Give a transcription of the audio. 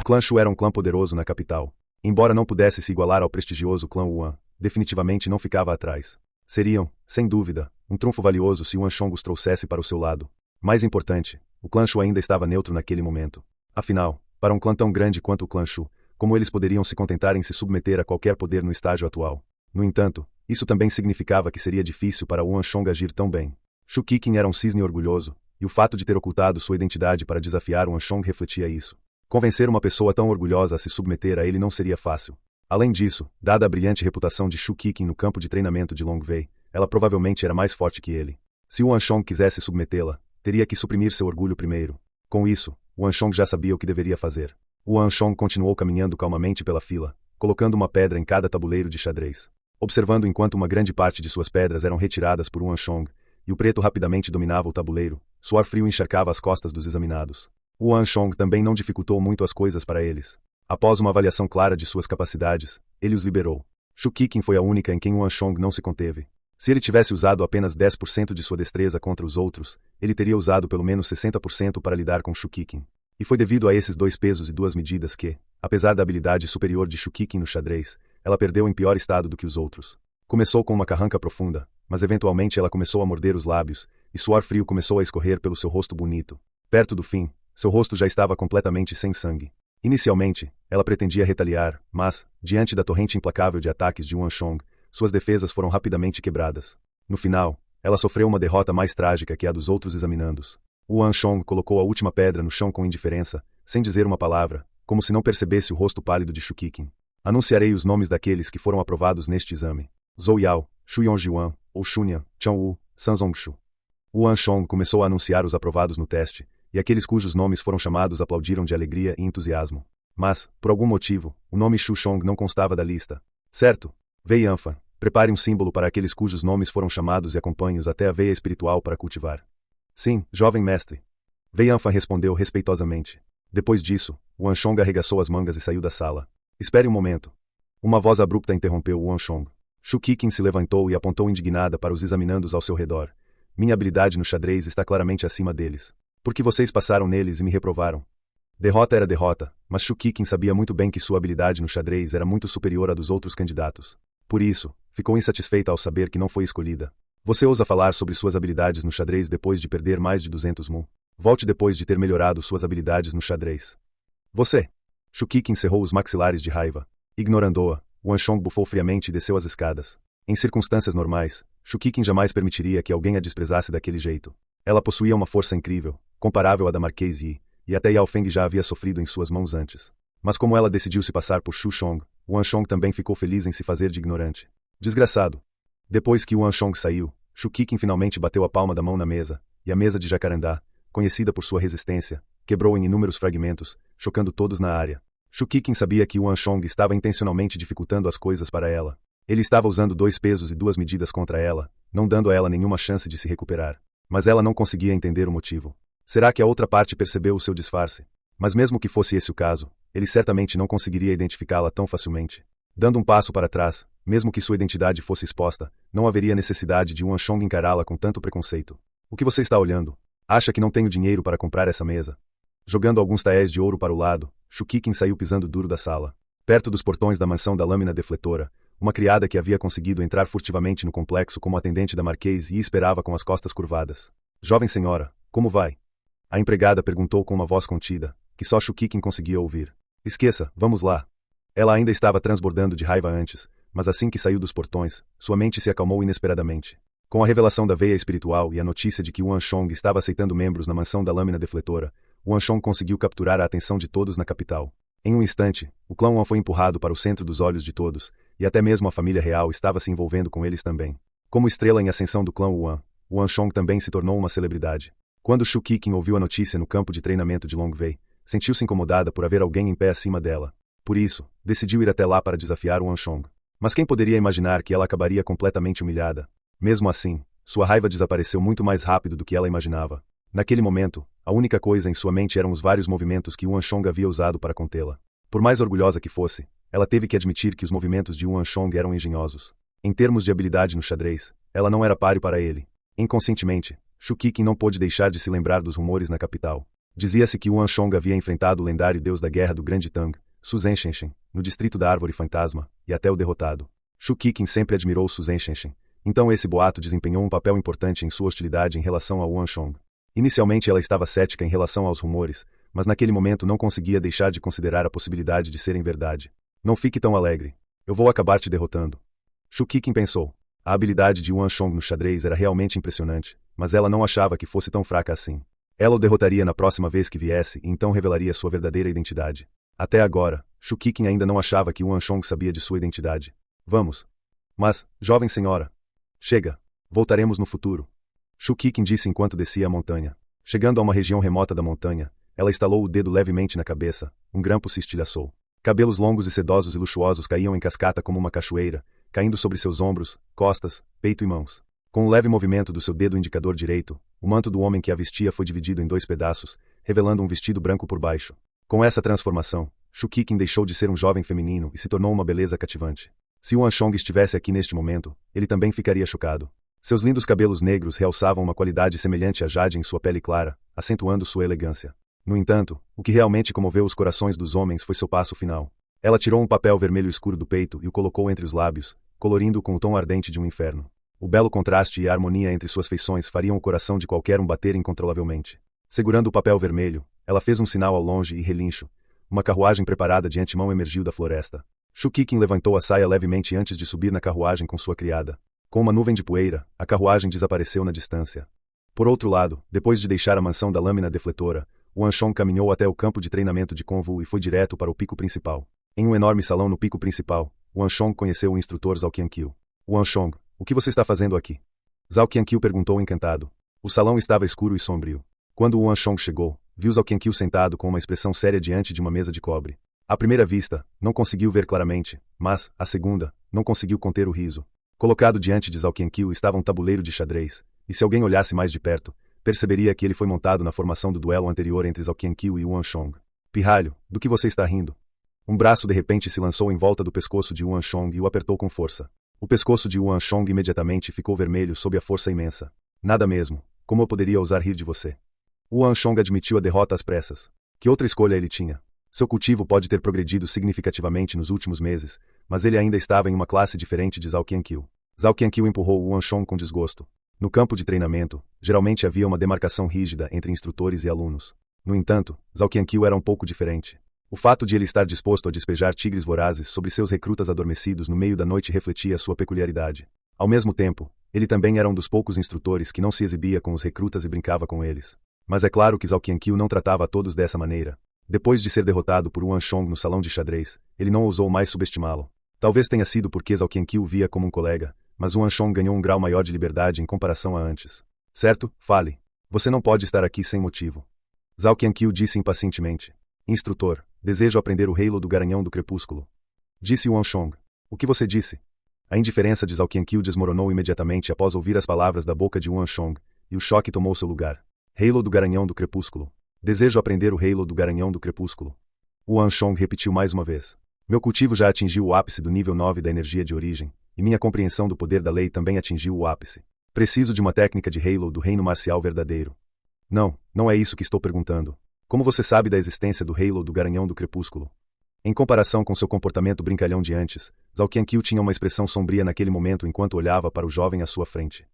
clã Shu era um clã poderoso na capital. Embora não pudesse se igualar ao prestigioso clã Yuan, definitivamente não ficava atrás. Seriam, sem dúvida, um trunfo valioso se Yuan Shong os trouxesse para o seu lado. Mais importante, o clã Shu ainda estava neutro naquele momento. Afinal, para um clã tão grande quanto o clã Shu, como eles poderiam se contentar em se submeter a qualquer poder no estágio atual? No entanto, isso também significava que seria difícil para Yuan Shong agir tão bem. Shu Qiqin era um cisne orgulhoso, e o fato de ter ocultado sua identidade para desafiar Yuan Shong refletia isso. Convencer uma pessoa tão orgulhosa a se submeter a ele não seria fácil. Além disso, dada a brilhante reputação de Shu Qiqin no campo de treinamento de Long Wei, ela provavelmente era mais forte que ele. Se Yuan Shong quisesse submetê-la, teria que suprimir seu orgulho primeiro. Com isso, Yuan Shong já sabia o que deveria fazer. Yuan Shong continuou caminhando calmamente pela fila, colocando uma pedra em cada tabuleiro de xadrez. Observando enquanto uma grande parte de suas pedras eram retiradas por Yuan Shong, e o preto rapidamente dominava o tabuleiro, suor frio encharcava as costas dos examinados. Yuan Shong também não dificultou muito as coisas para eles. Após uma avaliação clara de suas capacidades, ele os liberou. Shu Qiqin foi a única em quem Yuan Shong não se conteve. Se ele tivesse usado apenas 10% de sua destreza contra os outros, ele teria usado pelo menos 60% para lidar com Shu Qiqin. E foi devido a esses 2 pesos e 2 medidas que, apesar da habilidade superior de Shu Qiqin no xadrez, ela perdeu em pior estado do que os outros. Começou com uma carranca profunda, mas eventualmente ela começou a morder os lábios, e suor frio começou a escorrer pelo seu rosto bonito. Perto do fim, seu rosto já estava completamente sem sangue. Inicialmente, ela pretendia retaliar, mas, diante da torrente implacável de ataques de Yuan Shong, suas defesas foram rapidamente quebradas. No final, ela sofreu uma derrota mais trágica que a dos outros examinandos. Yuan Shong colocou a última pedra no chão com indiferença, sem dizer uma palavra, como se não percebesse o rosto pálido de Shu Qiqin. Anunciarei os nomes daqueles que foram aprovados neste exame. Zhou Yao, Shu Yongjiwan, ou Shunyan, Chang Wu, San Zongshu. Yuan Shong começou a anunciar os aprovados no teste, e aqueles cujos nomes foram chamados aplaudiram de alegria e entusiasmo. Mas, por algum motivo, o nome Shu Shong não constava da lista. Certo. Wei Yanfan, prepare um símbolo para aqueles cujos nomes foram chamados e acompanhe-os até a veia espiritual para cultivar. Sim, jovem mestre. Wei Yanfan respondeu respeitosamente. Depois disso, Yuan Shong arregaçou as mangas e saiu da sala. Espere um momento. Uma voz abrupta interrompeu Yuan Shong. Shu Qiqin se levantou e apontou indignada para os examinandos ao seu redor. Minha habilidade no xadrez está claramente acima deles. Por que vocês passaram neles e me reprovaram? Derrota era derrota, mas Shu Qiqin sabia muito bem que sua habilidade no xadrez era muito superior à dos outros candidatos. Por isso, ficou insatisfeita ao saber que não foi escolhida. Você ousa falar sobre suas habilidades no xadrez depois de perder mais de 200 mu. Volte depois de ter melhorado suas habilidades no xadrez. Você! Shu Qiqin cerrou os maxilares de raiva. Ignorando-a, Yuan Shong bufou friamente e desceu as escadas. Em circunstâncias normais, Shu Qiqin jamais permitiria que alguém a desprezasse daquele jeito. Ela possuía uma força incrível, comparável à da Marquês Yi, e até Yao Feng já havia sofrido em suas mãos antes. Mas como ela decidiu se passar por Shu Shong, Yuan Shong também ficou feliz em se fazer de ignorante. Desgraçado! Depois que Yuan Shong saiu, Shu Qiqin finalmente bateu a palma da mão na mesa, e a mesa de jacarandá, conhecida por sua resistência, quebrou em inúmeros fragmentos, chocando todos na área. Shu Qiqin sabia que Yuan Shong estava intencionalmente dificultando as coisas para ela. Ele estava usando 2 pesos e 2 medidas contra ela, não dando a ela nenhuma chance de se recuperar. Mas ela não conseguia entender o motivo. Será que a outra parte percebeu o seu disfarce? Mas mesmo que fosse esse o caso, ele certamente não conseguiria identificá-la tão facilmente. Dando um passo para trás, mesmo que sua identidade fosse exposta, não haveria necessidade de Yuan Shong encará-la com tanto preconceito. O que você está olhando? Acha que não tenho dinheiro para comprar essa mesa? Jogando alguns taéis de ouro para o lado, Shu Qiqin saiu pisando duro da sala. Perto dos portões da mansão da lâmina defletora, uma criada que havia conseguido entrar furtivamente no complexo como atendente da Marquês e esperava com as costas curvadas. Jovem senhora, como vai? A empregada perguntou com uma voz contida, que só Shu Qiqin conseguia ouvir. Esqueça, vamos lá. Ela ainda estava transbordando de raiva antes, mas assim que saiu dos portões, sua mente se acalmou inesperadamente. Com a revelação da veia espiritual e a notícia de que Yuan Shong estava aceitando membros na mansão da lâmina defletora, Yuan Shong conseguiu capturar a atenção de todos na capital. Em um instante, o clã Yuan foi empurrado para o centro dos olhos de todos, e até mesmo a família real estava se envolvendo com eles também. Como estrela em ascensão do clã Yuan, Yuan Shong também se tornou uma celebridade. Quando Shu Qiqin ouviu a notícia no campo de treinamento de Long Wei, sentiu-se incomodada por haver alguém em pé acima dela. Por isso, decidiu ir até lá para desafiar Yuan Shong. Mas quem poderia imaginar que ela acabaria completamente humilhada? Mesmo assim, sua raiva desapareceu muito mais rápido do que ela imaginava. Naquele momento, a única coisa em sua mente eram os vários movimentos que Yuan Shong havia usado para contê-la. Por mais orgulhosa que fosse, ela teve que admitir que os movimentos de Yuan Shong eram engenhosos. Em termos de habilidade no xadrez, ela não era páreo para ele. Inconscientemente, Shu Qiqin não pôde deixar de se lembrar dos rumores na capital. Dizia-se que Yuan Shong havia enfrentado o lendário deus da guerra do Grande Tang, Su Zhenshenshen, no distrito da Árvore Fantasma, e até o derrotado. Shu Qiqin sempre admirou Su Zhenshenshen, então esse boato desempenhou um papel importante em sua hostilidade em relação a Yuan Shong. Inicialmente ela estava cética em relação aos rumores, mas naquele momento não conseguia deixar de considerar a possibilidade de serem verdade. Não fique tão alegre. Eu vou acabar te derrotando. Shu Qiqin pensou. A habilidade de Yuan Shong no xadrez era realmente impressionante, mas ela não achava que fosse tão fraca assim. Ela o derrotaria na próxima vez que viesse e então revelaria sua verdadeira identidade. Até agora, Shu Qiqin ainda não achava que Yuan Shong sabia de sua identidade. Vamos. Mas, jovem senhora. Chega. Voltaremos no futuro. Shu Qiqin disse enquanto descia a montanha. Chegando a uma região remota da montanha, ela estalou o dedo levemente na cabeça, um grampo se estilhaçou. Cabelos longos e sedosos e luxuosos caíam em cascata como uma cachoeira, caindo sobre seus ombros, costas, peito e mãos. Com um leve movimento do seu dedo indicador direito, o manto do homem que a vestia foi dividido em 2 pedaços, revelando um vestido branco por baixo. Com essa transformação, Shu Qiqin deixou de ser um jovem feminino e se tornou uma beleza cativante. Se Yuan Shong estivesse aqui neste momento, ele também ficaria chocado. Seus lindos cabelos negros realçavam uma qualidade semelhante a jade em sua pele clara, acentuando sua elegância. No entanto, o que realmente comoveu os corações dos homens foi seu passo final. Ela tirou um papel vermelho escuro do peito e o colocou entre os lábios, colorindo-o com o tom ardente de um inferno. O belo contraste e a harmonia entre suas feições fariam o coração de qualquer um bater incontrolavelmente. Segurando o papel vermelho, ela fez um sinal ao longe e relincho. Uma carruagem preparada de antemão emergiu da floresta. Shu Qiqin levantou a saia levemente antes de subir na carruagem com sua criada. Com uma nuvem de poeira, a carruagem desapareceu na distância. Por outro lado, depois de deixar a mansão da lâmina defletora, Yuan Shong caminhou até o campo de treinamento de Kung Fu e foi direto para o pico principal. Em um enorme salão no pico principal, Yuan Shong conheceu o instrutor Zhao Qianqiu. Yuan Shong, o que você está fazendo aqui? Zhao Qianqiu perguntou encantado. O salão estava escuro e sombrio. Quando Yuan Shong chegou, viu Zhao Qianqiu sentado com uma expressão séria diante de uma mesa de cobre. À primeira vista, não conseguiu ver claramente, mas, à segunda, não conseguiu conter o riso. Colocado diante de Zhao Qianqiu estava um tabuleiro de xadrez, e se alguém olhasse mais de perto, perceberia que ele foi montado na formação do duelo anterior entre Zhao Qianqiu e Yuan Shong. Pirralho, do que você está rindo? Um braço de repente se lançou em volta do pescoço de Yuan Shong e o apertou com força. O pescoço de Yuan Shong imediatamente ficou vermelho sob a força imensa. Nada mesmo. Como eu poderia ousar rir de você? Yuan Shong admitiu a derrota às pressas. Que outra escolha ele tinha? Seu cultivo pode ter progredido significativamente nos últimos meses, mas ele ainda estava em uma classe diferente de Zhao Qianqiu. Zhao Qianqiu empurrou Yuan Shong com desgosto. No campo de treinamento, geralmente havia uma demarcação rígida entre instrutores e alunos. No entanto, Zhao Qianqiu era um pouco diferente. O fato de ele estar disposto a despejar tigres vorazes sobre seus recrutas adormecidos no meio da noite refletia sua peculiaridade. Ao mesmo tempo, ele também era um dos poucos instrutores que não se exibia com os recrutas e brincava com eles. Mas é claro que Zhao Qianqiu não tratava a todos dessa maneira. Depois de ser derrotado por Yuan Shong no salão de xadrez, ele não ousou mais subestimá-lo. Talvez tenha sido porque Zhao Qianqiu o via como um colega, mas Yuan Shong ganhou um grau maior de liberdade em comparação a antes. Certo? Fale. Você não pode estar aqui sem motivo. Zhao Qianqiu disse impacientemente. Instrutor, desejo aprender o Halo do Garanhão do Crepúsculo. Disse Yuan Shong. O que você disse? A indiferença de Zhao Qianqiu desmoronou imediatamente após ouvir as palavras da boca de Yuan Shong, e o choque tomou seu lugar. Halo do Garanhão do Crepúsculo. Desejo aprender o Halo do Garanhão do Crepúsculo. Yuan Shong repetiu mais uma vez. Meu cultivo já atingiu o ápice do nível 9 da energia de origem, e minha compreensão do poder da lei também atingiu o ápice. Preciso de uma técnica de Halo do reino marcial verdadeiro. Não, não é isso que estou perguntando. Como você sabe da existência do Halo do Garanhão do Crepúsculo? Em comparação com seu comportamento brincalhão de antes, Zhao Qianqiu tinha uma expressão sombria naquele momento enquanto olhava para o jovem à sua frente.